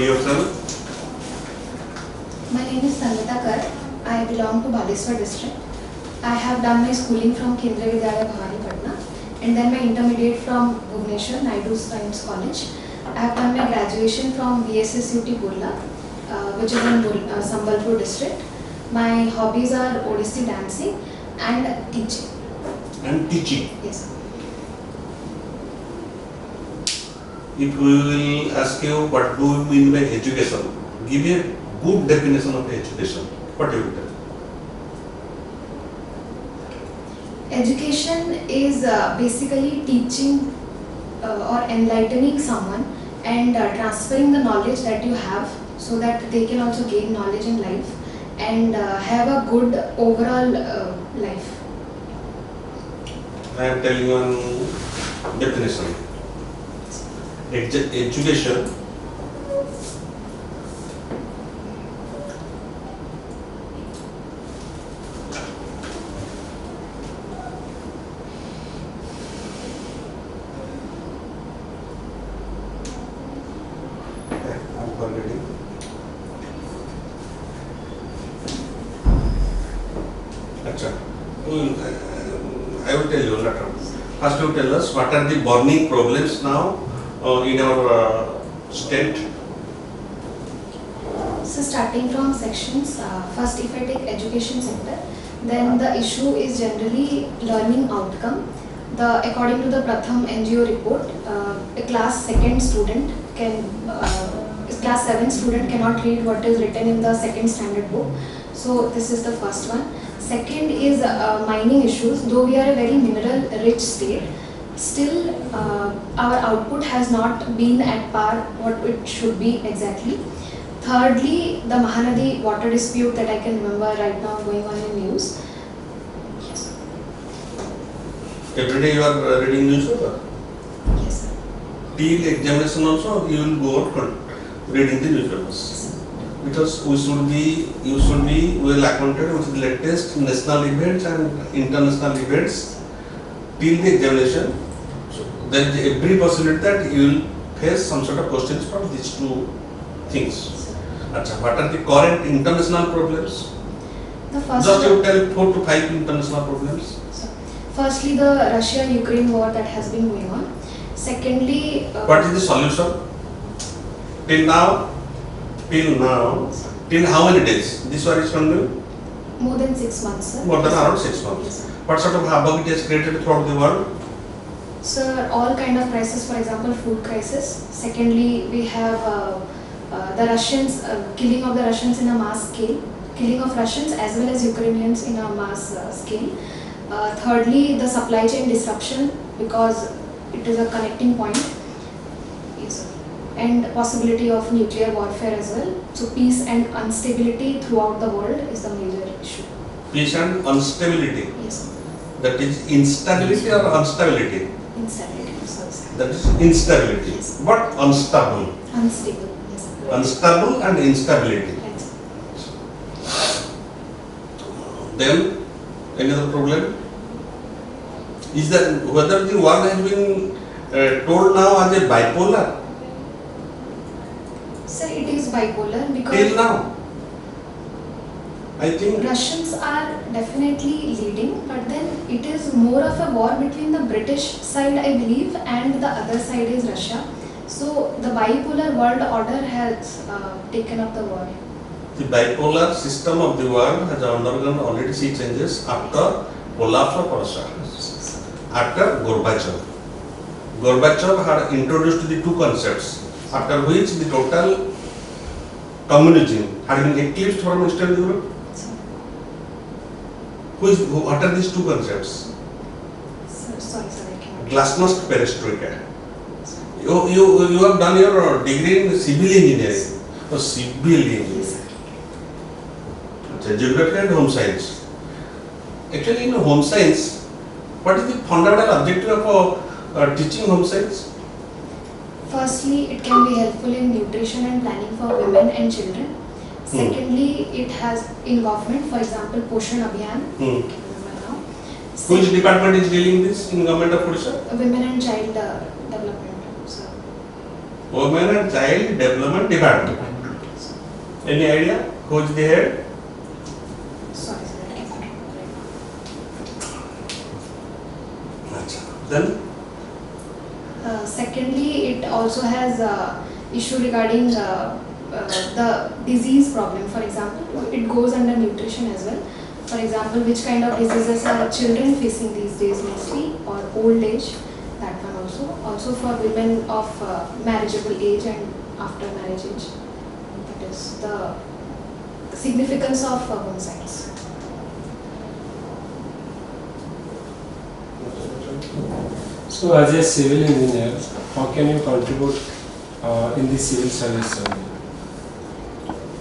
yourself. My name is TANMITA. I belong to Baleswar district. I have done my schooling from Kendriya Vidyalaya Bhavani Patna and then my intermediate from Bhubaneswar, Naidu Science College. I have done my graduation from BSSUT Burla, which is in Sambalpur district. My hobbies are Odissi dancing and teaching. And teaching. Yes. If we will ask you what do you mean by education, give me a good definition of education. What do you tell? Education is basically teaching or enlightening someone and transferring the knowledge that you have so that they can also gain knowledge in life and have a good overall life. I am telling you one definition. Education I will tell you later. First you tell us what are the burning problems now in our state. So starting from sections, first if I take education sector, then the issue is generally learning outcome. According to the Pratham NGO report, a class 2nd student class 7 student cannot read what is written in the 2nd standard book. So this is the first one. Second is mining issues. Though we are a very mineral rich state, still our output has not been at par what it should be exactly. Thirdly, the Mahanadi water dispute that I can remember right now going on in news. Yes. Every day you are reading newspaper? Yes, sir. Till examination also you will go on reading the newspapers. Because you should be well acquainted with the latest national events and international events till the examination. So there is every possibility that you will face some sort of questions from these two things. Achha, what are the current international problems? The first Just you tell 4 to 5 international problems. Firstly, the Russia-Ukraine war that has been going on. Secondly, what is the solution? Till now, till how many days this war is continuing? More than 6 months, sir. More than around 6 months. Yes, what sort of havoc it has created throughout the world? Sir, all kind of crises, for example, food crisis. Secondly, we have the Russians, killing of the Russians in a mass scale, killing of Russians as well as Ukrainians in a mass scale. Thirdly, the supply chain disruption because it is a connecting point. Yes, sir. And possibility of nuclear warfare as well. So peace and instability throughout the world is the major issue. Peace and instability. Yes, sir. That is instability or instability? Instability. Sorry. That is instability. Yes. What unstable? Unstable. Yes, sir. Unstable and instability. Right, sir. Then another problem is that whether the world has been told now as a bipolar. Sir, it is bipolar because Till now, I think Russians are definitely leading, but then it is more of a war between the British side, I believe, and the other side is Russia. So the bipolar world order has taken up the war. the bipolar system of the world has undergone already 6 changes after collapse of Russia. After Gorbachev. Gorbachev had introduced the 2 concepts, after which the total communism had been eclipsed from Eastern Europe. What are these 2 concepts? Sorry, I cannot. Glasnost, perestroika. You have done your degree in civil engineering or civil engineering. Yes, Geography and home science. Actually, in home science, what is the fundamental objective of teaching home science? Firstly, it can be helpful in nutrition and planning for women and children. Secondly, it has in government, for example, Poshan Abhiyan. I can remember now. Which department is dealing this in government of Odisha? Women and child development. So. Women and Child Development Department. Any idea who is the head? Sorry, sir. I can't remember. Then Secondly, it also has issue regarding the disease problem. For example, it goes under nutrition as well. For example, which kind of diseases are children facing these days mostly, or old age, that one also. Also for women of marriageable age and after marriage age. That is the significance of home science. So as a civil engineer, how can you contribute in the civil service?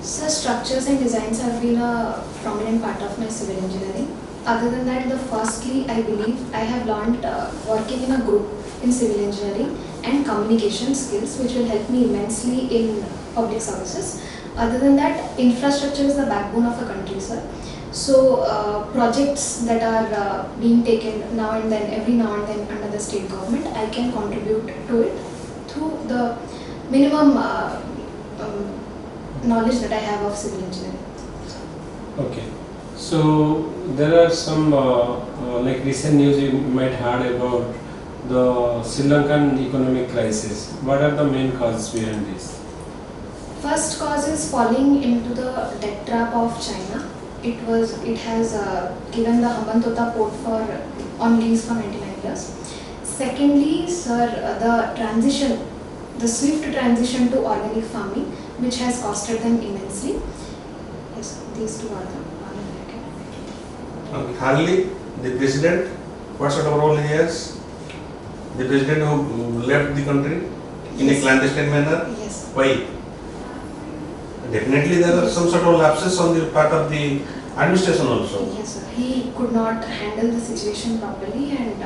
So structures and designs have been a prominent part of my civil engineering. Other than that, firstly, I believe I have learned working in a group in civil engineering and communication skills, which will help me immensely in public services. Other than that, infrastructure is the backbone of a country, sir. So projects that are being taken now and then, every now and then under the state government, I can contribute to it through the minimum knowledge that I have of civil engineering. Okay. So there are some like recent news you might heard about the Sri Lankan economic crisis. What are the main causes behind this? First cause is falling into the debt trap of China. It has given the Hambantota port on lease for 99 years. Secondly, sir, the swift transition to organic farming, which has costed them immensely. Yes, these two are the one. Hardly the president, what sort of role he has? The president who left the country in a clandestine manner? Yes. Why? Definitely there are some sort of lapses on the part of the administration also. Yes, sir. He could not handle the situation properly, and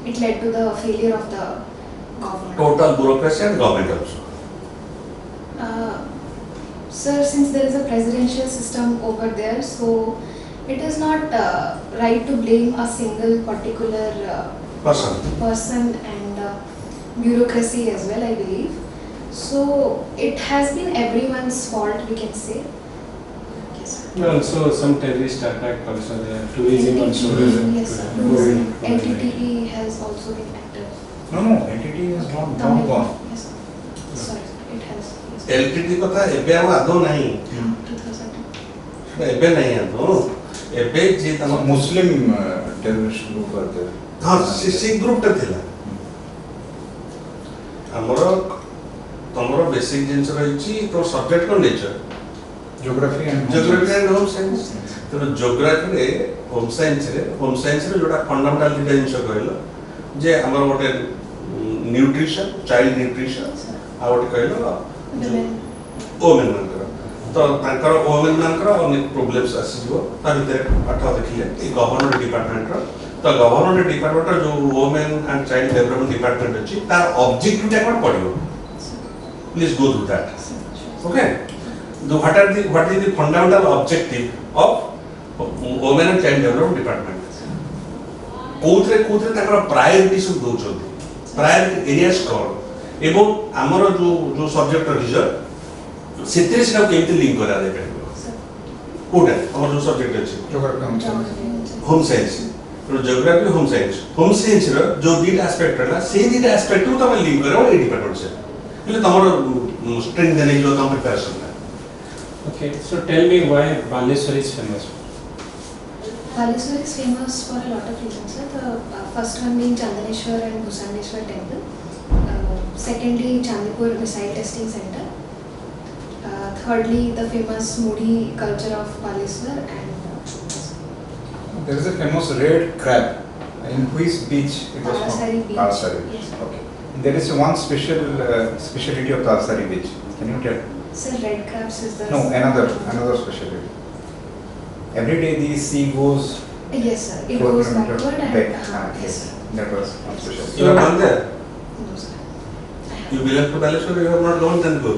it led to the failure of the government. Total bureaucracy and government also. Sir, since there is a presidential system over there, so it is not right to blame a single particular person and bureaucracy as well, I believe. So it has been everyone's fault, we can say. Yes, sir. Also some terrorist attack also there, tourism also. Yes, sir. Tourism. NTTE has also been active. No, NTT is not gone. Yes, sir. Sorry, it has. Yes. LTT कथा एबे आव आदो नहीं 2000. एबे नहीं आदो एबे जे तम मुस्लिम टेररिस्ट ग्रुप करते हां सी ग्रुप टे थिला हमरो तमरो बेसिक जिंस रहिची तो सब्जेक्ट को nature geography and home science तो ज्योग्राफी रे होम साइंस रे जोटा फंडामेंटल डिटा जिंस कहलो जे हमर गोटे न्यूट्रिशन चाइल्ड न्यूट्रिशन आ गोटे कहलो ओमेन मानकर तो तांकर ओमेन मानकर अनेक प्रॉब्लम्स आसीजो ता भीतर पाठ देखिले ए गवर्नमेंट डिपार्टमेंट रो तो गवर्नमेंट डिपार्टमेंट जो women and child development department अछि तार ऑब्जेक्टिव टा कोन पडियो please go through that okay what is the fundamental objective of women and child development department कोथरे ताकर प्रायोरिटी सब दोचोती प्रायोरिटी एरियाज कोन एवं हमर जो सब्जेक्ट रिजल्ट सेतरे से केमिति लिंक करा दे परबो कोटा हमर जो सब्जेक्ट अछि ज्योग्राफी होम साइंस तो ज्योग्राफी होम साइंस रो जो दीटा एस्पेक्ट रहला से दीटा एस्पेक्ट तो हम लिंक करो ए डिपार्टमेंट से એટલે તમારો સ્ટ્રેंथ देने जो तुम प्रिपरेशन है Okay, so tell me why Baleshwar is famous? Baleshwar is famous for a lot of reasons, sir. The first one being Chandaneshwar and Bhusandeshwar temple. Secondly, Chandipur Missile Testing Center. Thirdly, the famous Moody culture of Baleshwar, and there is a famous red crab in which beach it was Talasari found? beach. Talasari beach. Yes. Okay. There is one speciality of Talasari beach. Can you tell? Sir, red crabs is the... No, another speciality. Every day the sea goes. Yes, sir. It 4 goes kilometers backward and... back. yes, sir. That was one specialty. you have gone there No, sir. I have. you belong to Baleshwar you have not gone then go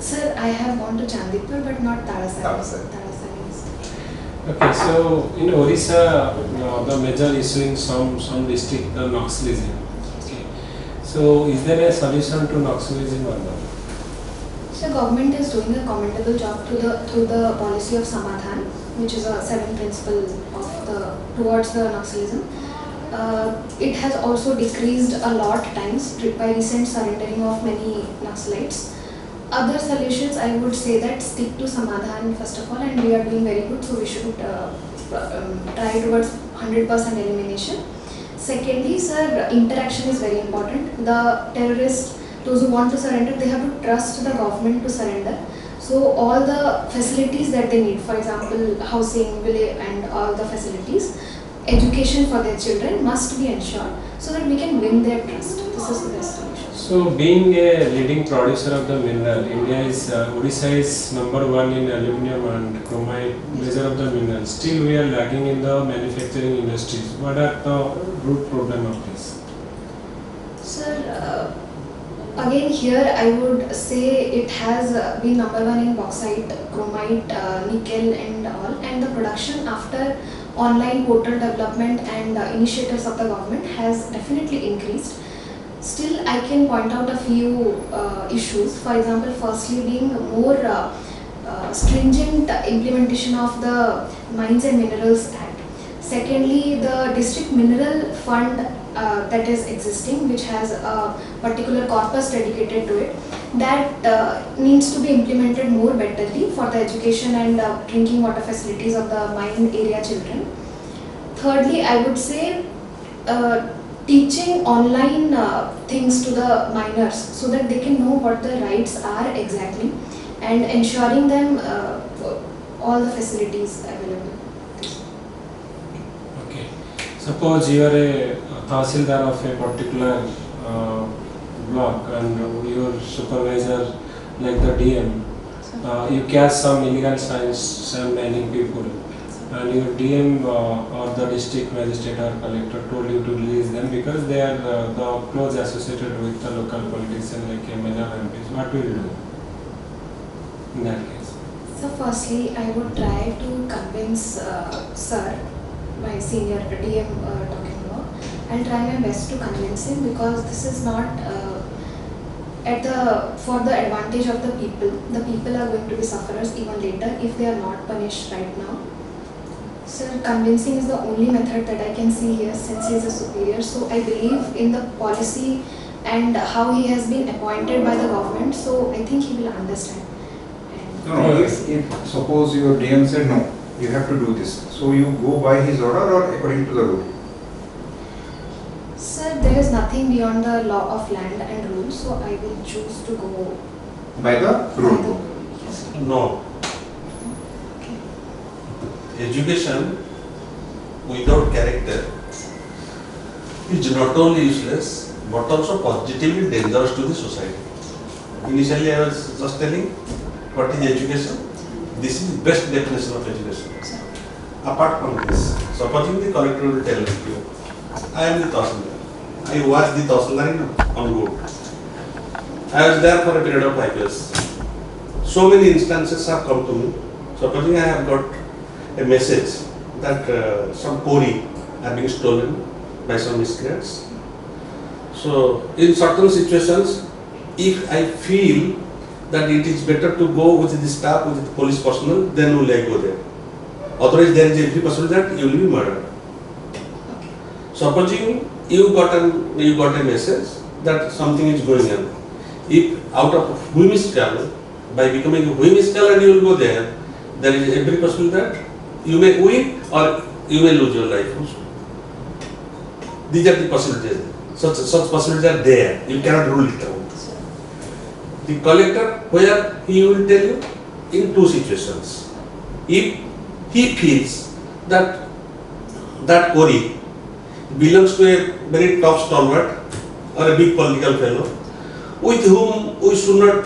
Sir, I have gone to Chandipur, but not Talasari. Talasari. Talasari is... Okay, so in Odisha, the major issue in some district, the Knox region. Okay, So is there a solution to Naxalism or not? So government is doing a commendable job through the policy of Samadhan, which is a 7th principle of towards the Naxalism. It has also decreased a lot times by recent surrendering of many Naxalites. Other solutions, I would say that stick to Samadhan first of all, and we are doing very good, so we should try towards 100% elimination. Secondly, sir, interaction is very important. The terrorists, those who want to surrender, they have to trust the government to surrender. So all the facilities that they need, for example, housing, village, and all the facilities, education for their children must be ensured so that we can win their trust. This is the best solution. So being a leading producer of the mineral, Odisha is number 1 in aluminium and chromite, measure of the mineral. Still we are lagging in the manufacturing industries. What are the root problem of this? Sir, again here I would say it has been number 1 in bauxite, chromite, nickel and all, and the production after online portal development and initiatives of the government has definitely increased. Still, I can point out a few issues. For example, firstly being more stringent implementation of the Mines and Minerals Act. Secondly, the district mineral fund that is existing, which has a particular corpus dedicated to it, that needs to be implemented more betterly for the education and drinking water facilities of the mine area children. Thirdly, I would say teaching online things to the minors so that they can know what the rights are exactly, and ensuring them all the facilities available. Okay. Suppose you are a Tahsildar of a particular block and your supervisor, like the DM, you catch some illegal sand mining people, and your DM or the district magistrate or collector told you to release them because they are the close associated with the local politician like MLA or MPs. What will you do in that case? So firstly, I would try to convince sir, my senior DM talking about, and try my best to convince him, because this is not for the advantage of the people. The people are going to be sufferers even later if they are not punished right now. Sir, convincing is the only method that I can see here, since he is a superior. So I believe in the policy and how he has been appointed by the government. So I think he will understand. No, if suppose your DM said no, you have to do this, so you go by his order or according to the rule? Sir, there is nothing beyond the law of land and rules, so I will choose to go By the by the rule. rule. Yes. No. Okay. Education without character is not only useless but also positively dangerous to the society. Initially, I was just telling what is education. This is the best definition of education. Sir. Apart from this, supposing the collector will tell you, I am the Tahsildar. I was the Tahsildar on board. I was there for a period of 5 years. So many instances have come to me. Supposing I have got a message that some quarry are being stolen by some miscreants. So in certain situations, if I feel that it is better to go with the staff, with the police personnel, then only I go there. Otherwise, there is every possibility that you will be murdered. Okay. Supposing you got a message that something is going on. If out of whimsical, by becoming whimsical and you will go there is every possibility that you may win or you may lose your life also. These are the possibilities. Such possibilities are there. You cannot rule it out. Sir. The collector, where he will tell you in two situations. If he feels that that quarry belongs to a very top stalwart or a big political fellow with whom we should not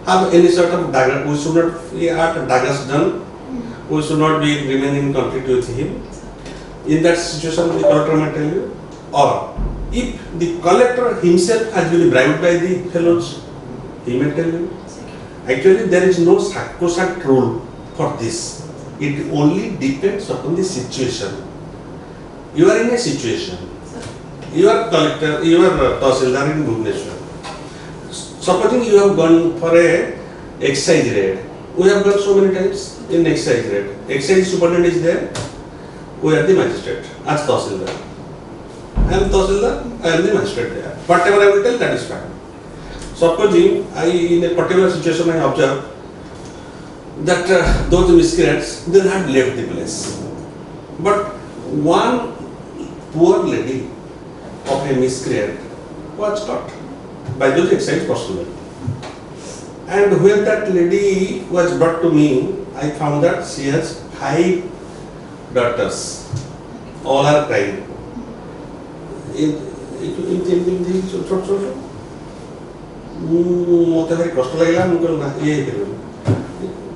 have any sort of dagger, we should not be at daggers done, we should not be remain in conflict with him. In that situation, the collector may tell you. Or if the collector himself has been bribed by the fellows, he may tell you. Actually, there is no sacrosanct rule for this. It only depends upon the situation. You are in a situation. You are collector, you are Tahsildar in Bhubaneswar. Supposing you have gone for a excise raid. We have gone so many times in excise raid. Excise superintendent is there. We are the magistrate as Tahsildar. I am Tahsildar, I am the magistrate there. Whatever I will tell, that is fine. Supposing in a particular situation I observe that those miscreants, they had left the place. But one poor lady of a miscreant was caught by those excise personnel. And when that lady was brought to me, I found that she has 5 daughters. All are crying. ମୋତେ ଭାରି କଷ୍ଟ ଲାଗିଲା ମୁଁ କହିଲି ନା ଇଏ ହେଇପାରିବନି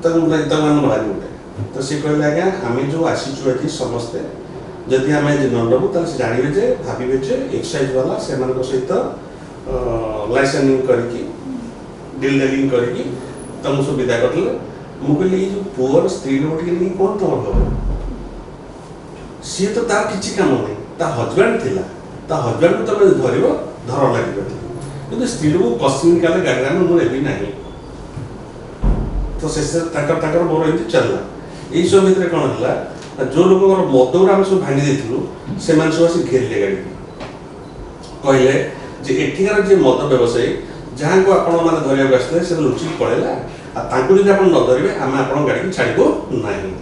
ତାଙ୍କୁ ଭାରି ଗୋଟେ ତ ସେ କହିଲେ ଆଜ୍ଞା ଆମେ ଯେଉଁ ଆସିଛୁ ଏଠି ସମସ୍ତେ ଯଦି ଆମେ ଆଜି ନ ନେବୁ ତାହେଲେ ସେ ଜାଣିବେ ଯେ ଭାବିବେ ଯେ ଏକ୍ସାଇଜ୍ ବାଲା ସେମାନଙ୍କ ସହିତ ଲାଇସେନ୍ସିଂ କରିକି ଡିଲ୍ ଡେଲିଂ କରିକି ତାଙ୍କୁ ସବୁ ବିଦା କରିଦେଲେ ମୁଁ କହିଲି ଏଇ ଯେଉଁ ପୁଅର ସ୍ତ୍ରୀ ଲୋକଟିକି ନେଇକି କ'ଣ ତୁମର ହେବ ସିଏ ତ ତାର କିଛି କାମ ନାହିଁ ତା ହଜବେଣ୍ଡ ଥିଲା ତା ହଜବେଣ୍ଡକୁ ତମେ ଧରିବ ଧର ଲାଗିବ କିନ୍ତୁ ସ୍ତ୍ରୀ ଲୋକ କଶ୍ମୀର କାଲେ ଗାଡ଼ିରେ ଆମେ ମୁଁ ନେବି ନାହିଁ ତ ଶେଷ ତାଙ୍କର ମୋର ଏମିତି ଚାଲିଲା ଏଇସବୁ ଭିତରେ କ'ଣ ହେଲା ଯେଉଁ ଲୋକଙ୍କର ମଦଗୁରା ଆମେ ସବୁ ଭାଙ୍ଗି ଦେଇଥିଲୁ ସେମାନେ ସବୁ ଆସି ଘେରିଲେ ଗାଡ଼ିକି କହିଲେ ଯେ ଏଠିକାର ଯିଏ ମଦ ବ୍ୟବସାୟୀ ଯାହାଙ୍କୁ ଆପଣମାନେ ଧରିବାକୁ ଆସିଥିଲେ ସେ ଲୁଚିକି ପଳେଇଲା ଆଉ ତାଙ୍କୁ ଯଦି ଆପଣ ନ ଧରିବେ ଆମେ ଆପଣଙ୍କ ଗାଡ଼ିକି ଛାଡ଼ିବୁ ନାହିଁ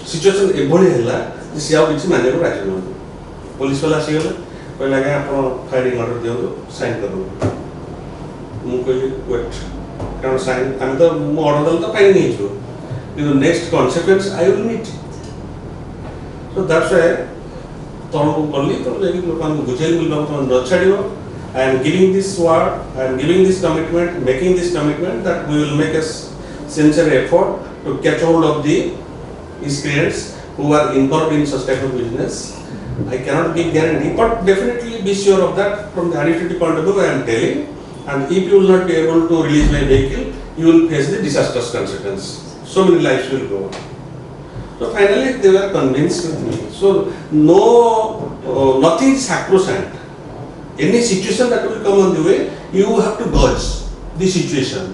ସିଚୁଏସନ୍ ଏଭଳି ହେଲା ଯେ ସେ ଆଉ କିଛି ମାନିବାକୁ ରାଜି ନୁହନ୍ତି ପୋଲିସ ବାଲା ଆସିଗଲେ କହିଲେ ଆଜ୍ଞା ଆପଣ ଫାଇରିଂ ଅର୍ଡର ଦିଅନ୍ତୁ ସାଇନ୍ କରିଦେବୁ ମୁଁ କହିଲି ୱେଟ୍ କାରଣ ସାଇନ୍ ଆମେ ତ ମୁଁ ଅର୍ଡର ଦେଲେ ତ ଫାଇରିଂ ହେଇଯିବ କିନ୍ତୁ next consequence I will meet so that's why ତଳକୁ ଗଲି ତ ଯାଇକି ଲୋକମାନଙ୍କୁ ବୁଝେଇଲି ବୋଲି ତମେ ନ ଛାଡ଼ିବ I am giving this word, I am giving this commitment, making this commitment that we will make a sincere effort to catch hold of the miscreants who are involved in such type of business. I cannot give guarantee, but definitely be sure of that from the administrative point of view I am telling. And if you will not be able to release my vehicle, you will face the disastrous consequences. So many lives will go. So finally they were convinced with me. So nothing is sacrosanct. Any situation that will come on the way, you have to gauge the situation.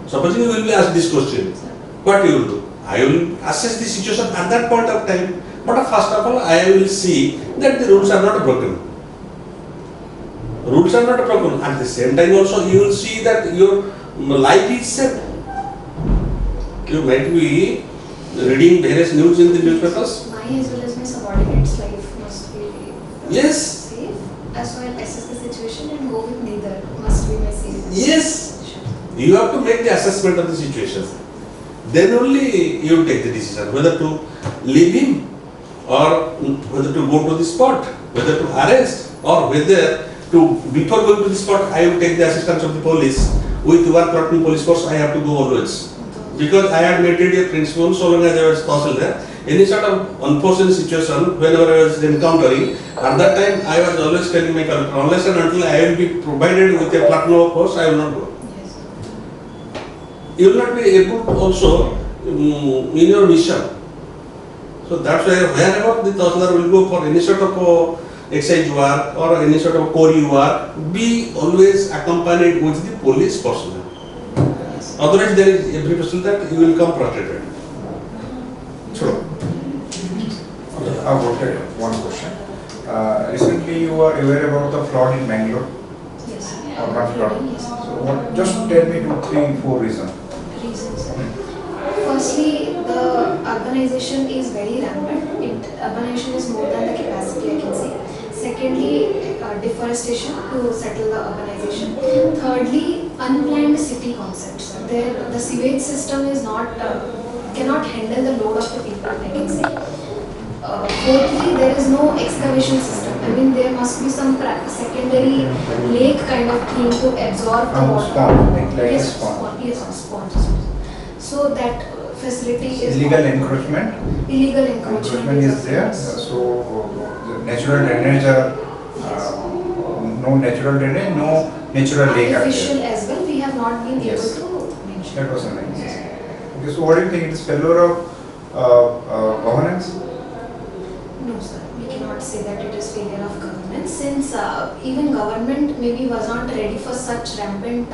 Supposing you will be asked this question, what you will do? I will assess the situation at that point of time. But first of all, I will see that the rules are not broken. Rules are not broken. At the same time also, you will see that your life is safe. You might be reading various news in the newspapers. My as well as my subordinates' life must be Yes. safe. As well assess the situation and go with neither must be my safety. Yes. You have to make the assessment of the situation. Then only you take the decision whether to leave him or whether to go to the spot, whether to arrest or whether to, before going to the spot, I will take the assistance of the police. With work working police force, I have to go always. Because I had made it a principle so long as I was possible there. Any sort of unforeseen situation, whenever I was encountering, at that time I was always telling my collector, unless and until I will be provided with a platoon of force, I will not go. Yes. You will not be able to also in your mission. So that's why wherever the Tahsildar will go for any sort of excise work or any sort of quarry work, be always accompanied with the police personnel. Otherwise there is every person that you will come protected. Sure. Okay, I've got one question. Recently you were aware about the fraud in Bangalore? Yes. Urban fraud. Yes. So just tell me 2, 3, 4 reasons. Reasons. Firstly, the urbanization is very rampant. Urbanization is more than the capacity, I can say. Secondly, deforestation to settle the urbanization. Thirdly, unplanned city concepts. The sewage system is not cannot handle the load of the people, I can say. Fourthly, there is no excavation system. I mean, there must be some secondary lake kind of thing to absorb the water. Spawn, like Yes, a spawn. Yes, spawn. So that facility is Illegal encroachment. Illegal encroachment Is there. So the natural drainage are no natural drainage, no natural lake are artificial there. as well. We have not been Yes. able to mention. That was nice. Okay, so what do you think? It is failure of governance? No, sir. We cannot cannot say that it is failure of government, since even government maybe was not ready for such rampant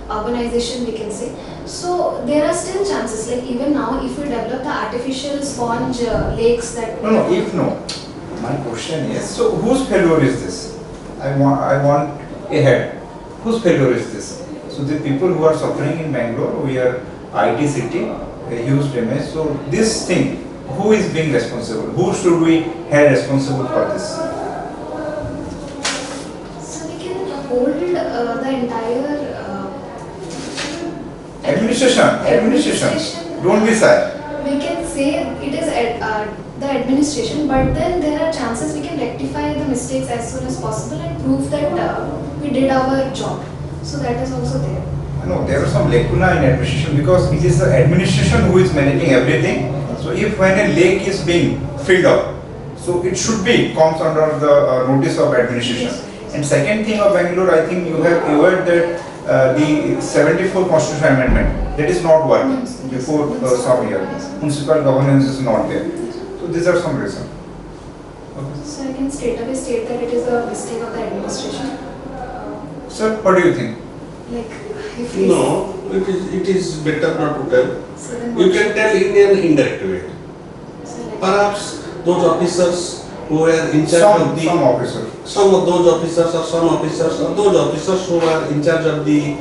urbanization, we can say. So there are still chances, like even now if we develop the artificial sponge lakes that No. My question is, so whose failure is this? I want a head. Whose failure is this? So the people who are suffering in Bangalore, we are IT city, a huge damage. So this thing, who is being responsible? Who should we have responsible for this? So we can hold the entire Administration. Don't be shy. We can say it is the administration, but then there are chances we can rectify the mistakes as soon as possible and prove that we did our job. So that is also there. No, there are some lacuna in administration because it is the administration who is managing everything. So if when a lake is being filled up, so it should be comes under the notice of administration. Yes. And second thing of Bangalore, I think you have heard that the 74 constitutional amendment that is not working before some year. Municipal governance is not there. So these are some reasons. Okay. So I can straight away state that it is a mistake of the administration. Sir, what do you think? Like if we No, it is better not to tell. so then You what can tell in an indirect way. so like Perhaps those officers who were in charge of the Some officer. some of those officers or some officers or those officers who are in charge of the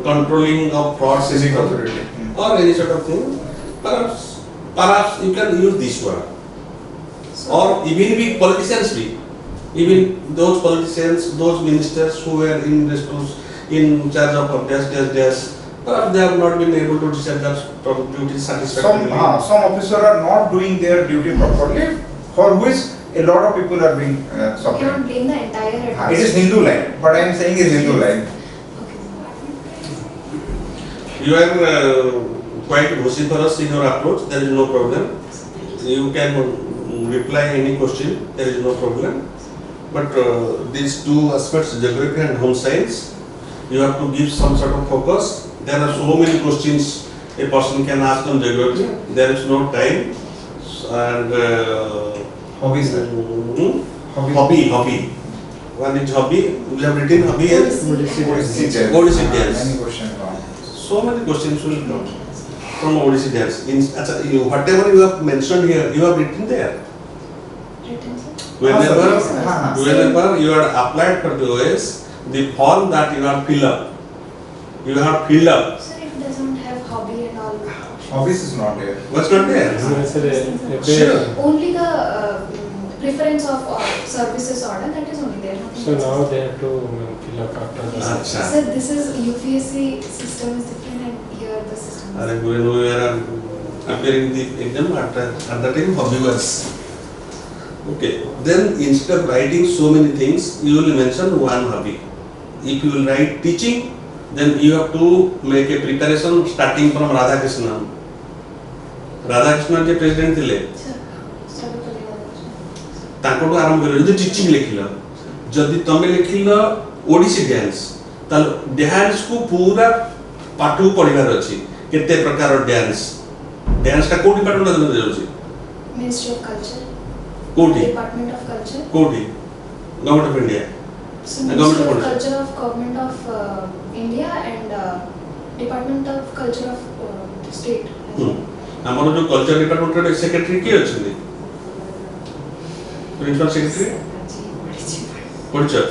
controlling of fraud Civic system authority. or any sort of thing. Perhaps you can use this word. so Or even with politicians be. Even those politicians, those ministers who were in charge of this, perhaps they have not been able to discharge their duties satisfactorily. Some officers are not doing their duty properly, for which a lot of people are being you suffering. cannot blame the entire It is administration. Hindu line. What I am saying is Hindu line. Okay. You are quite vociferous in your approach, there is no problem. You can reply any question, there is no problem. But these two aspects, geography and home science, you have to give some sort of focus. There are so many questions a person can ask on geography. There is no time. And Hobby, sir. hobby. One is hobby. We have written hobby as Odisha dance. Any question? So many questions will come from Odisha dance. Whatever you have mentioned here, you have written there. Written, sir. Whenever you are applied for the OAS, the form that you have filled up, Sir, it doesn't have hobby and all. Hobbies is not there. what's not there? Sure. Only the preference of services order, that is only there. nothing So else. now they have to fill up after Yes, that. sir. Acha. Sir, this is UPSC system is different and here the system is And when we are appearing the exam, at that time hobby was. Okay. Then instead of writing so many things, you will mention one hobby. If you will write teaching, then you have to make a preparation starting from Radhakrishnan. Radhakrishnan J president ଥିଲେ, Sir, start with the तांकोटू आरंभ करियो जे teaching लेखिलो जदि तमे लेखिलो Odissi dance ताल dance को पूरा पाठू पढिबार अछि केते प्रकार डांस का को डिपार्टमेंट अंदर जाउछि Ministry of Culture, कोठी Department of Culture, कोठी government of India so Government Ministry of of Culture of Government of India and Department of Culture of State. हमर जो कल्चर डिपार्टमेंट रे सेक्रेटरी के अछि principal secretary culture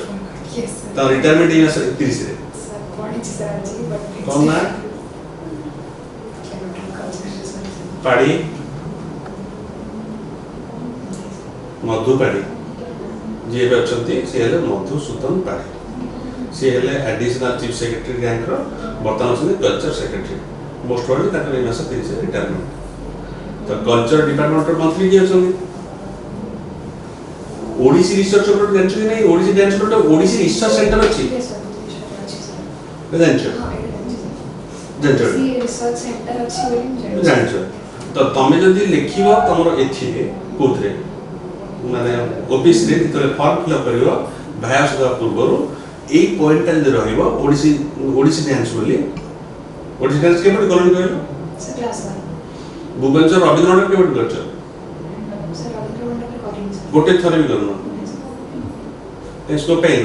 Yes, sir. ता retirement in 30 रे Sir, what is sir, but कौन ना पाड़ी मधु पाड़ी जी एबे अछंती से हेले मधुसूदन पाड़ी से हेले एडिशनल चीफ सेक्रेटरी रैंक रो वर्तमान से कल्चर सेक्रेटरी मोस्ट प्रोबब्ली ताकर इन 30 रे रिटायरमेंट तो कल्चर डिपार्टमेंट रो मंत्री के अछंती ओडिसी रिसर्च सेंटर जानछि नै Odissi dance center Odissi research center अछि Yes, sir. Yes, sir. जानछि हाँ, it is. जानछि See, research center अच्छी बोलिंग जानछ तो तमे जदि लेखिबो तमरो एथिरे कोथरे माने ऑफिस रे तरे फॉर्म फिल अप करियो भायास दा पूर्वरु एई पॉइंट ता जे रहइबो ओडिसी डांस बोली ओडिसी डांस केबे कॉलेज करियो Sir, class 1. भुवनेश्वर रविंद्रनाथ केबे करछ Sir, Ravindra Mandal calling, sir. गोटे थर भी करना इसको पेन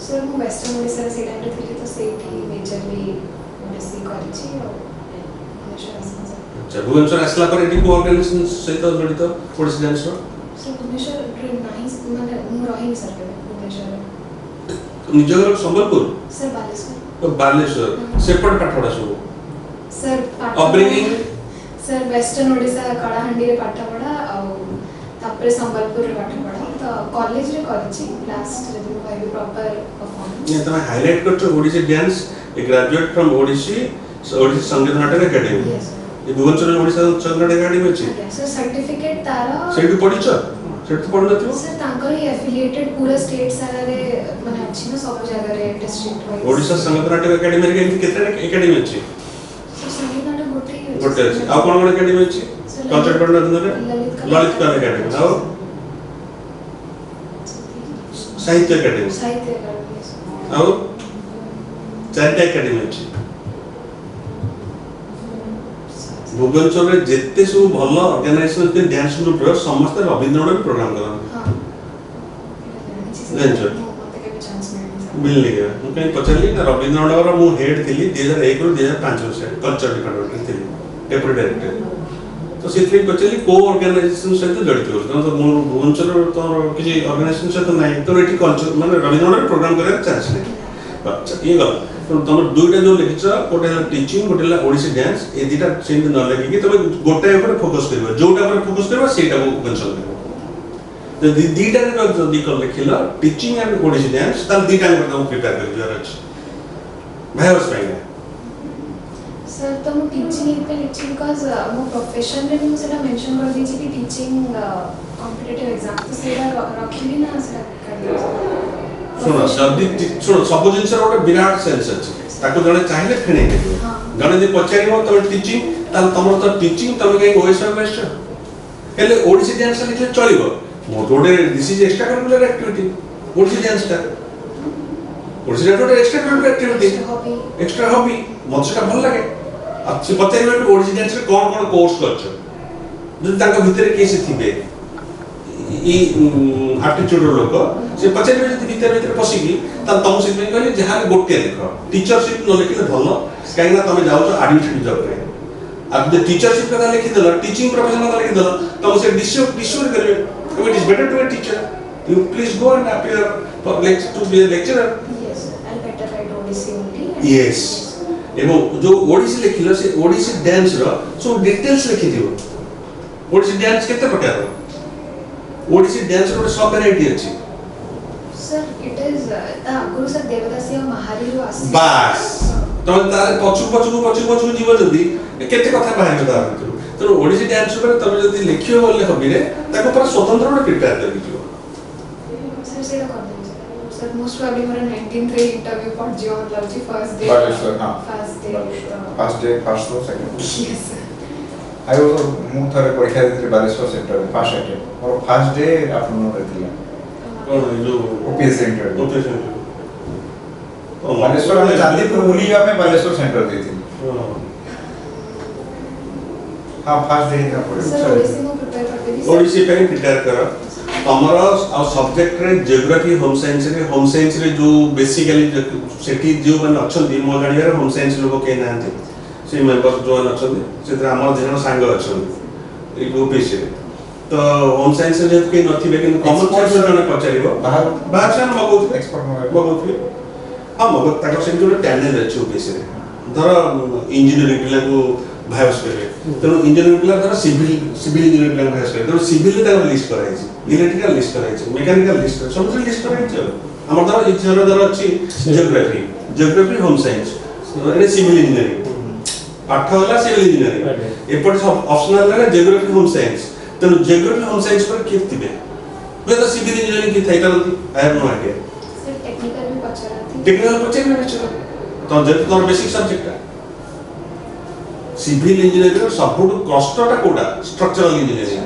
सर मु वेस्टर्न ओडिसा से टाइम रे थी तो सेठी मेजरली ओडिसी करछि अच्छा भुवनेश्वर आसला पर एटी को ऑर्गेनाइजेशन सहित जड़ित ओडिसी डांस रो सर भुवनेश्वर ट्रेन नाही माने मु रही सर के भुवनेश्वर निजगर संबलपुर सर बालेश्वर तो बालेश्वर सेपट पाठोड़ा सब sir upbringing sir western Odisha Kalahandi रे पाठ पढ़ा तापर संबलपुर रे पाठ पढ़ा तो कॉलेज रे करछि लास्ट रे तो भाई प्रॉपर परफॉर्मेंस ये तमे हाईलाइट करछो Odissi dance a graduate from Odissi Sangeet Natak academy yes ये भुवनेश्वर ओडिसा संगीत नाटक एकेडमी अछि सर सर्टिफिकेट तारा सेठू पढिछ सेठू पढ नथियो सर तांकर ही एफिलिएटेड पूरा स्टेट सारा रे माने अछि ना सब जगह रे डिस्ट्रिक्ट वाइज ओडिसा संगीत नाटक एकेडमी रे केते एकेडमी अछि सर संगीत नाटक गोटे गोटे अछि आ कोन कोन एकेडमी अछि कल्चर पढ़ना रे ललित कला एकेडमी और साहित्य एकेडमी और चारटा एकेडमी अछि भुवनेश्वर रे जेते सब भल ऑर्गेनाइजेशन के डांस ग्रुप रो समस्त रविंद्रनाथ प्रोग्राम करन हां जानिछ मिलने गया मु कहीं पचली ना रविंद्रनाथ रो मु हेड थिली 2001 रो 2005 से कल्चर डिपार्टमेंट थिली डेप्यूटी डायरेक्टर तो सेथि पचली को ऑर्गेनाइजेशन सहित जड़ित हो तो मु भुवनेश्वर तो किसी ऑर्गेनाइजेशन सहित नहीं तो एठी कल्चर माने रविंद्रनाथ प्रोग्राम करे चांस नहीं अच्छा ये गल तो तुम दुईटा जो लिखिछ गोटे टीचिंग गोटे ओडिसी डांस ए दुटा सेम न लगे तुम गोटे ऊपर फोकस करबो जोटा ऊपर फोकस करबो सेटा को कंसल्ट करबो तो दुईटा रे जदी कर लिखिला टीचिंग एंड ओडिसी डांस तब दुईटा को तुम प्रिपेयर कर जरा अछि भाई उस पाएंगे सर तो मु टीचिंग पे लिखछि बिकॉज़ मो प्रोफेशन रे मु सेटा मेंशन कर दी कि टीचिंग कॉम्पिटिटिव एग्जाम तो सेटा रखिली ना सेटा सुनो जदी सुनो सब जिंस गोटे विराट सेंस अछि ताको जने चाहिले फेणे देबो जने जे पचारिबो त टीचिंग ताल तमर त टीचिंग तमे के ओएस बेस्ट हेले ओडिसी डांस लिखले चलिबो मोर गोटे this is extra curricular activity Odissi dance ता ओडिसी डांस गोटे extra curricular activity extra hobby मत सेटा भल लागे अच्छे पचारिबो कि ओडिसी डांस रे कोन कोन कोर्स करछ जदी ताको भितरे केसे थिबे ई एप्टीट्यूड लोक से पचारिबे जदी भितर पसिकी त तुम से कहली जहां गोटे लिख टीचरशिप न लिखले भलो काहे ना तुम जाउ छ एडमिनिस्ट्रेटिव जॉब रे अब द टीचरशिप का लिखि देला टीचिंग प्रोफेशन का लिखि देला तुम से डिस्योर करबे it is better to be a teacher you please go and appear for lecture to be a lecturer yes I better right Odissi only yes एवं जो ओडिसी लिखिलो से ओडिसी डांस रो सो डिटेल्स लिखि दियो ओडिसी डांस केते प्रकार रो ओडिसी डांस रो सब वैरायटी अछि सर इट इज ता गुरु सर देवदासी महारी रो आसी बस तो तार पछु जीव जदी केते कथा बाहर दा तो ओडिसी डांस ऊपर तब जदी लिखियो बोले हबी रे ताको पर स्वतंत्र रो प्रिपेयर कर दियो सर सेटा कर दे सर मोस्ट प्रोबब्ली मोर 19th इंटरव्यू पर जो मतलब जी फर्स्ट डे बालेश्वर हां फर्स्ट डे फर्स्ट रो सेकंड यस आई वाज मु थरे परीक्षा देते बालेश्वर सेंटर में फर्स्ट अटेम्प्ट और फर्स्ट डे आफ्टरनून रहथिला कोन जो ओपीएससी इंटरव्यू ओपीएससी तो बालेश्वर में चांदीपुर मुलिया में बालेश्वर सेंटर दी थी हां फर्स्ट डे का सर ओडिसी में प्रिपेयर करते थी ओडिसी पे प्रिपेयर कर तमरा आ सब्जेक्ट रे ज्योग्राफी होम साइंस रे जो बेसिकली सेठी जो मन अछंती मो गाड़िया होम साइंस लोग के नांती से मेंबर जो अछंती से हमर जन सांग अछंती ए ओपीएससी रे तो होम साइंस रे के नथिबे कि कॉमन साइंस जने पचारिबो बाहर से मगो एक्सपर्ट मगो हां मगो ताको से जो टैलेंट अछि ओपीएससी रे धर इंजीनियरिंग पिला को भाइस करे तो इंजीनियरिंग पिला धर सिविल इंजीनियरिंग पिला भाइस करे तो सिविल ता लिस्ट कराइ छै इलेक्ट्रिकल लिस्ट कराइ छै मैकेनिकल लिस्ट सब लिस्ट कराइ छै हमर धर इच्छा धर अछि ज्योग्राफी होम साइंस एने सिविल इंजीनियरिंग पाठ होला सिविल इंजीनियरिंग एपट सब ऑप्शनल रे ज्योग्राफी होम साइंस तो ज्योग्राफी होम साइंस पर के थिबे वे तो सिविल इंजीनियरिंग की थाइटा नथि I have no idea sir technical भी पचराती टेक्निकल पचर में छ तो जति तोर बेसिक सब्जेक्ट सिविल इंजीनियरिंग सबुट कष्टटा कोडा स्ट्रक्चरल इंजीनियरिंग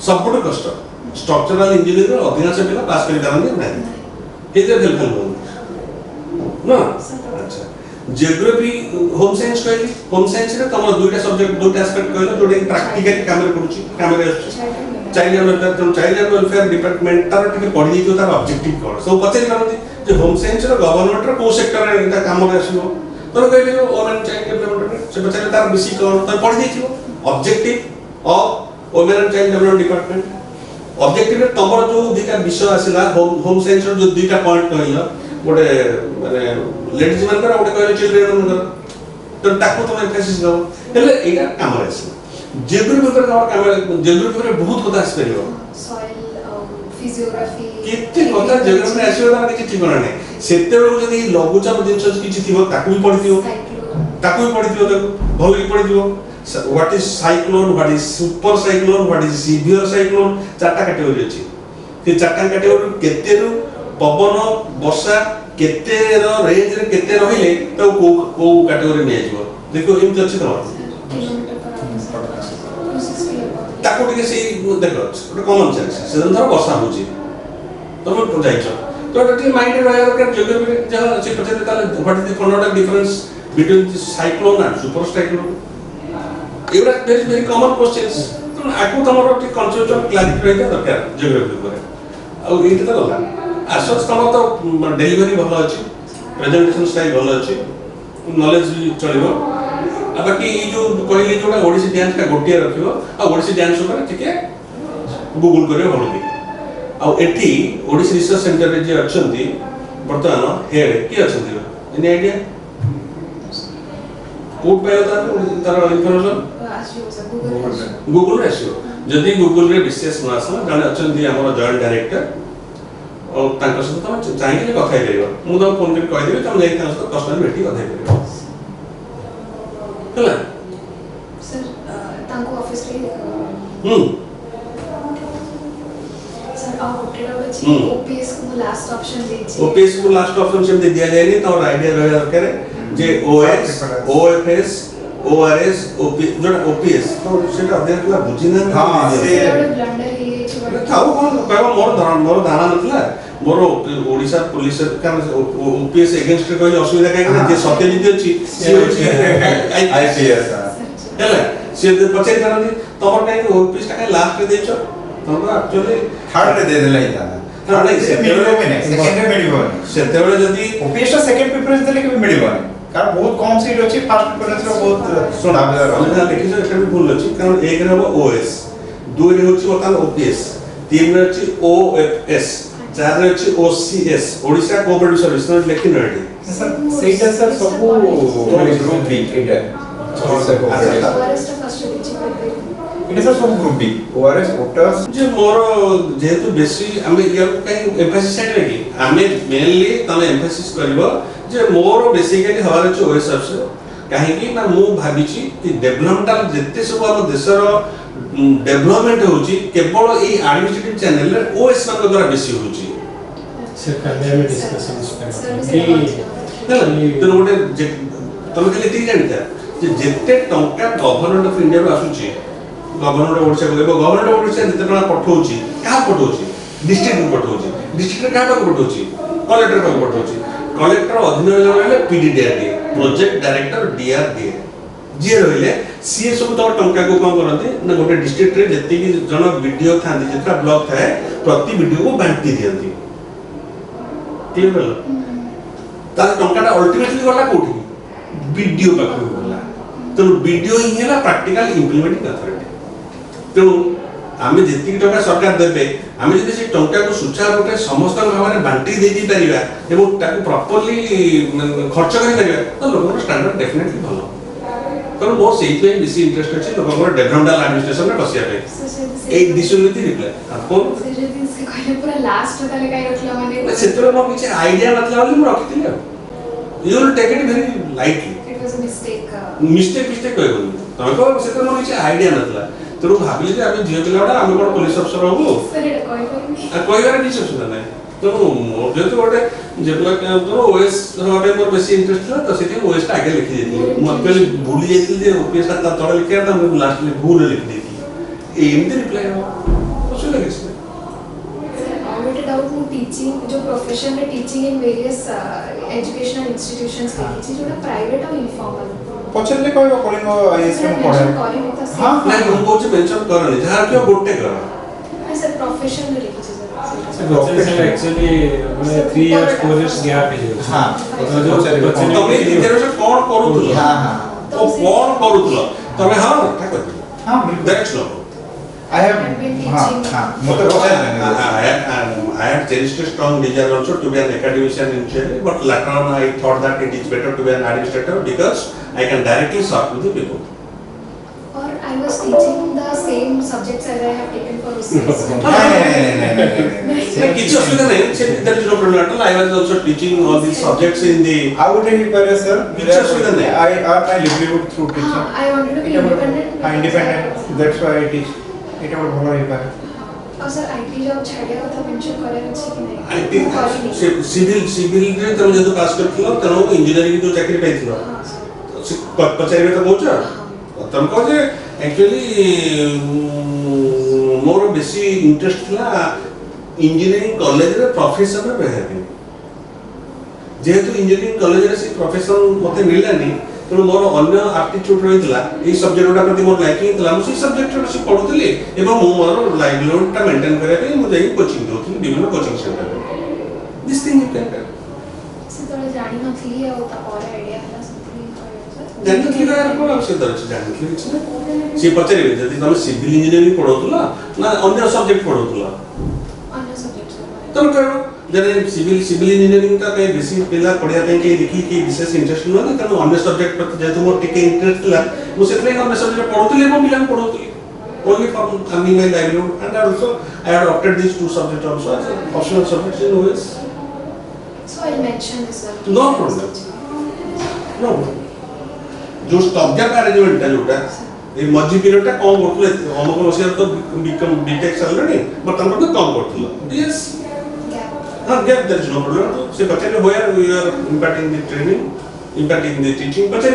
सबुट कष्ट स्ट्रक्चरल इंजीनियरिंग अधिकांश पिला पास कर जारनी नाही हे जे हेल्पफुल ना अच्छा जियोग्राफी होम साइंस कहली होम साइंस रे तमर दुईटा सब्जेक्ट दुईटा एस्पेक्ट कहलो जोडे प्रैक्टिकल काम रे करूची काम रे आछी चाइल्ड एंड वेलफेयर डिपार्टमेंट तार टिके पढ़ी दियो तार ऑब्जेक्टिव कोन सब पचेरी करନ୍ତି जे होम साइंस रो गवर्नमेंट रो को सेक्टर रे एटा काम रे आसीबो तो कहले जो वुमेन चाइल्ड डेवलपमेंट से पचेरी तार बेसी कोन तो पढ़ी दियो objective of women and child development department objective रे तमर जो दुटा विषय आसीला होम साइंस रो जो दुटा पॉइंट कहला गोटे माने लेडीज मान कर गोटे कहले चिल्ड्रन मान तो ताको तो एम्फेसिस दो हेले एटा काम रे आसी जियोग्राफी पर काम जियोग्राफी रे बहुत कथा आसी परियो सॉइल फिजियोग्राफी कितने कथा जियोग्राफी रे आसी वाला किछि ठिकाना नै सेते बेलू जदी लघुचाप जिंस किछि थिबो ताकू भी पढि दियो ताकू भी पढि दियो ताकू भल भी पढि दियो what is cyclone what is super cyclone what is severe cyclone चारटा कैटेगरी अछि से चारटा कैटेगरी केते रु पवन वर्षा केते रो रेंज रे केते रहिले तो को कैटेगरी नै आइबो देखो इम अछि तो ताको टिके से देखो ଗୋଟେ कॉमन सेंस से धर वर्षा होची तमे तो जाइछो तो एटी माइंड रे रहया दरकार जियोग्राफी जहा से पछे ताले what is the fundamental difference between the cyclone and super cyclone एवरा very common questions तो आकु तमरो टी कन्सेप्चुअल क्लैरिटी रहया दरकार जियोग्राफी पर आ एटी तो गला आसस तम तो डेलीवरी भलो अछि प्रेजेंटेशन स्टाइल भलो अछि नॉलेज भी चलिबो आ बाकी ई जो कहली जोटा ओडिसी डांस का गोटिया रखिबो आ ओडिसी डांस ऊपर ठीके गूगल करियो भलो दी आ एठी ओडिसी रिसर्च सेंटर रे जे अछंती वर्तमान हेड की अछंती एनी आईडिया कोड पायो तार इंफॉर्मेशन आसियो सर गूगल रे आसियो जदी गूगल रे विशेष न आसला जाने अछंती हमर जॉइंट डायरेक्टर और तांका सहित तम चाहिए कथा हे करियो मु तो फोन कर कहि देबे तम जाई तांका सहित पर्सनल भेटी कथा हे करियो हला सर तांको ऑफिस रे सर आ होटेल अछि ओपीएस को लास्ट ऑप्शन दे छी ओपीएस को लास्ट ऑप्शन से दिया जाय नहीं तो आईडिया रहे दरकार जे ओएस ओएफएस ओआरएस ओपी जो ओपीएस तो सेटा अध्ययन कला बुझिना हां से ब्लंडर हे छी थाउ कोन कहबा मोर धारणा नथला मोर ओडिशा पुलिस का ओपीएस अगेंस्ट रे कोई असुविधा काहे जे सत्यजित अछि से आईपीएस हला से पछे करनी तमर काहे ओपीएस का लास्ट रे देछो तमर एक्चुअली थर्ड रे दे देला इता थर्ड रे से मिलिबो नै सेकंड रे मिलिबो सेते बेले जदी ओपीएस सेकंड प्रेफरेंस देले के मिलिबो नै कारण बहुत कम सीट अछि फर्स्ट प्रेफरेंस रो बहुत सुनाबे हमरा देखि जे एटा भी भूल अछि कारण एक रे ओएस दो रे होछि बता ओपीएस तीन रे अछि ओएफएस चार रे अछि OCS Odisha cooperative service note लेकिन रेडी सर सेटा सर सब ग्रुप बी एटा ओआरएस टा फर्स्ट रे छी एटा सर सब ग्रुप बी ओआरएस ओटस जे मोर जेहेतु बेसी हमें या कहीं एम्फेसिस साइड रे कि हमें मेनली तमे एम्फेसिस करबो जे मोर बेसिकली हवार अछि ओएस अफसर काहे कि ना मु भाबिछि कि डेवलपमेंटल जत्ते सब हम देशर डेवलपमेंट होची केवल ए एडमिनिस्ट्रेटिव चैनल रे ओएस मान द्वारा बेसी होची सर काले में डिस्कशन तो गोटे तमे खाली ती जानता जे जत्ते टंका गवर्नमेंट ऑफ इंडिया रो आसुची गवर्नमेंट ओडिशा को लेबो गवर्नमेंट ओडिशा जत्ते टंका पठौची का पठौची डिस्ट्रिक्ट को पठौची डिस्ट्रिक्ट का पठौची कलेक्टर को पठौची कलेक्टर अधीन रहले पीडीडीआर दिए प्रोजेक्ट डायरेक्टर डीआर दिए जे रहले सीए सब तो टंका को कोन करते ना गोटे डिस्ट्रिक्ट रे जत्ते की जन वीडियो थांती जेतरा ब्लॉक थाए प्रति वीडियो को बांटी दियंती क्लियर होला तार टंकाटा अल्टीमेटली गला कोठी वीडियो पाखु गला तो वीडियो ही हैला प्रैक्टिकल इंप्लीमेंटिंग अथॉरिटी तो आमे जेतिक टंका सरकार देबे आमे जदि से टंका को सुचारू रूपे समस्त भाबरे बांटी दे दी परिबा एवं ताको प्रॉपर्ली खर्च करि परिबा तो लोगन स्टैंडर्ड डेफिनेटली भलो कारण मोर सेही पे बेसी इंटरेस्ट अछि लोगन डेवलपमेंटल एडमिनिस्ट्रेशन में बसिया पे एक दिशुनीति रिप्लाई आपको से जदि से कहले पूरा लास्ट तले काई रखला माने सेतरे मो किछ आईडिया नथला बोली मो रखितिले you will take it very lightly it was a mistake कहबो तमे को सेतरे मो किछ आईडिया नथला तो भाबिले जे आमे जियो पिलाडा आमे कोन पुलिस अफसर होबो सर एटा कहबो आ कोइबार किछ सुना नै तो मोर जेतो गोटे जेतला तो ओएस हबे मोर बेसी इंटरेस्ट था तो सेति ओएस टा आगे लिखि देती मो एक्चुअली भूली जाइतिल जे ओपीएस ता तळे लिखिया था मैं लास्ट में भूल लिखि देती एमती रिप्लाई हो कुछ लगे इसमें सर और डाउट मु टीचिंग जो प्रोफेशन रे teaching in various educational institutions के किछि जोटा प्राइवेट और इनफॉर्मल पछले कहबो कलिंग आईएएस में पढे हां नहीं हम कोच मेंशन करनी जहां के गोटे कर प्रोफेशन रे लिखिଛି सर प्रोफेशन एक्चुअली माने 3 इयर्स 4 इयर्स गैप है हां जो तमे इंटरव्यू कोन करूथलो हां हां ओ कोन करूथलो तमे हां ठाक कर हां बिल्कुल दैट्स नो I have हाँ मतलब I had cherished a strong desire also to be an academician initially, but later on I thought that it is better to be an administrator because I can directly talk with the people. or I was teaching the same subjects as I have taken for OCS. Like it's also there is no problem at all. I was also teaching all these subjects in the. I would require sir. I earn my livelihood through teaching. I wanted to be independent. Independent. That's why I teach. It would ଭଲ ହେଇପାରେ और sir IT job छाड़िया କଥା mention करर अछि कि नहीं IT civil रे तुम जब पास करथिलो तनो इंजीनियरिंग जो चाकरी पाइथिलो पचारिबे तो कहउछ तुम कह जे एक्चुअली मोर बेसी इंटरेस्ट थिला इंजीनियरिंग कॉलेज रे प्रोफेसर रे रहबे जेहेतु इंजीनियरिंग कॉलेज रे से प्रोफेसर मते मिललानी तो मोर अन्य एप्टीट्यूड रहितला ए सब्जेक्ट उडा प्रति मोर लाइकिंग थिला मु से सब्जेक्ट रे से पढुतली एवं मु मोर लाइवलीहुड ता मेंटेन करे पे मु जाई कोचिंग दोथि विभिन्न coaching centre this thing you can कर से तोले जानि नथली आ ता और आईडिया हला सतली जानथि ना को आवश्यक दरछ जानथि किछ से पचरिबे जदि तुम सिविल इंजीनियरिंग पढौतला ना अन्य सब्जेक्ट पढौतला अन्य सब्जेक्ट तुम करो जने सिविल इंजीनियरिंग ता पे बेसी पेला पढिया पे के लिखि के विशेष इंटरेस्ट न ना तनो अन्य सब्जेक्ट पर जेतु मोर टिके इंटरेस्ट ला मु सेतले अन्य सब्जेक्ट पढौतली एवं belong पढौतली only for earning my livelihood and also I had opted these two subjects also as optional subjects in OS. So I'll mention this sir. No problem. No. जो stop gap arrangement है जोटा ए मझी period टा कम करथले हमको मसिया तो become BTech चललनी बर्तमान तो कम करथलो यस हां gap there is no problem से बच्चे where we are impacting the training impacting the teaching बच्चे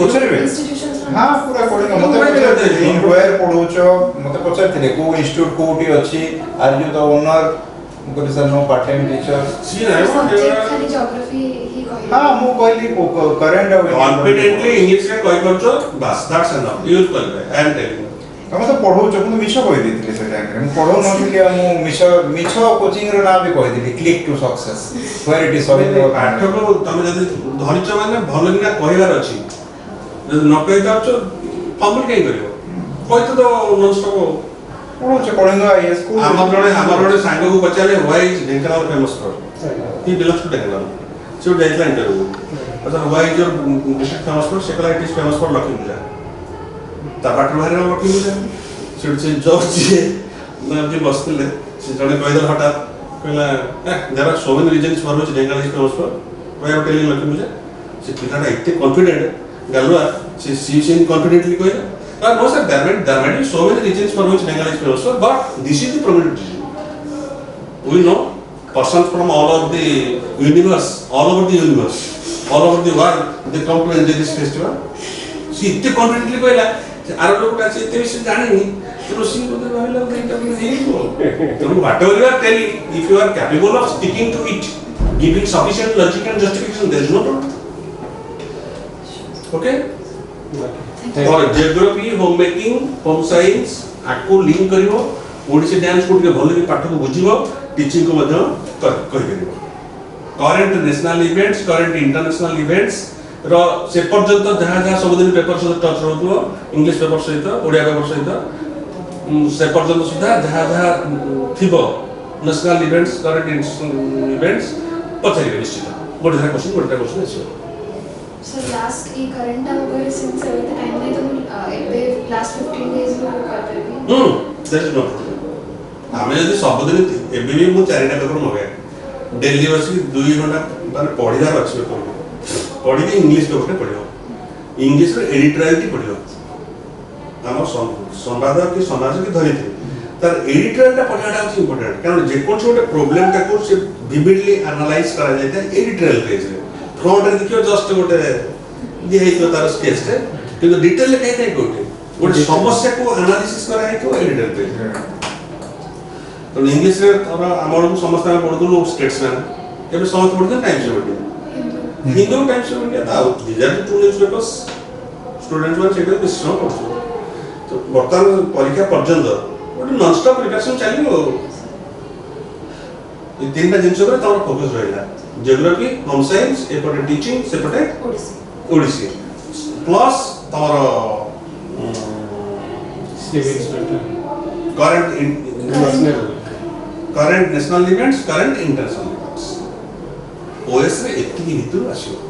पछरेबे इंस्टीट्यूशंस हां पूरा कोडिंग मते पछरे वेयर पढौचो मते पछरथिले को इंस्टीट्यूट कोठी अछि आर यू द ओनर मुको sir no part time teacher see I want खाली ज्योग्राफी ही कहली हां मु कहली करंट कॉन्फिडेंटली इंग्लिश रे कहि करछो बस दैट्स एनफ यूज करबे आई एम टेलिंग हम तो पढौचो কিন্তু মিছ কই দিতিলে সে টাইম রে পঢ়ো নথিলে মু মিছ কোচিং র না भी কই দিলি click to success where it is solving पाठ को तमे जदी धरिच माने भलो किना कहिवार अछि जदी न कहि दाचो फॉर्मल कहि करियो कहि तो नॉन स्टॉप पढौचो कलिंगा आईएएस को हमर जने सांग को पचाले why is Dhenkanal famous for he belongs to Dhenkanal so that line interview अच्छा why is your district famous for सेकला it is famous for Lakhi puja ता पाठ बाहर लकी पूजा से जॉर्ज ना जे बसले से जने कहिदल हटात कहला there are so many reasons for which Dhenkanal is famous for why are telling Lakhi puja से पिलाटा इतने कॉन्फिडेंट गालुआ से सीन कॉन्फिडेंटली कहला no sir there might be so many reasons for which Bengal is famous but this is the prominent reason we know persons from all over the universe all over the world they come to enjoy this festival see इतने confidently कहला आरो लोग आसे इतने विषय जाने नहीं तो सी बोले भाईला इंटरव्यू नहीं तो whatever you are telling if you are capable of sticking to it giving sufficient logic and justification there is no problem okay और geography home making home science आको लिंक करिवो ओडिसी डांस को के भलो पाठ को बुझिवो टीचिंग को मध्य कहि करिवो current national events current international events रो से पर्यंत जहां जहां सब दिन पेपर से टच रहतो इंग्लिश पेपर सहित ओडिया पेपर सहित से पर्यंत सुधा जहां जहां थिबो national events current international events पछारी निश्चित गोटे क्वेश्चन अछि सर लास्ट ई करंट वगैरह सिंस एवरी टाइम में तो एबे लास्ट 15 डेज में कर देबी दैट इज नॉट प्रॉब्लम हमें यदि सब दिन एबे भी मु चारिटा पेपर मगे डेली बसी 2 घंटा माने पढिदार अछि पेपर पढि के इंग्लिश पेपर पढियो इंग्लिश रे एडिटोरियलिटी पढियो हमर संवाद के समाज के धरिते तार एडिटोरियलटा पढाटा अछि इंपोर्टेंट कारण जे कोन छोटे प्रॉब्लम का को से विविडली एनालाइज करा जायता एडिटोरियल पेज रे फ्रंट रे देखियो जस्ट गोटे दिया हेतो तार स्केच रे किंतु डिटेल कहि नै गोटे समस्या को एनालिसिस करा हेतो एडिटर पे तो इंग्लिश रे हमर समस्त में पढुलो स्टेट्समैन एबे समस्त पढुते Times of India Hindu Times of India ता these are two newspapers students one सेटा विश्वास करछो तो वर्तमान परीक्षा पर्यंत गोटे नॉन स्टॉप प्रिपरेशन चलियो ये तीन टा जिंस ऊपर तमर फोकस रहिला ज्योग्राफी होम साइंस एपटे टीचिंग सेपटे ओडिसी प्लस तमर civics matter, current national events current international events ओएस रे एतिकी भितर आसियो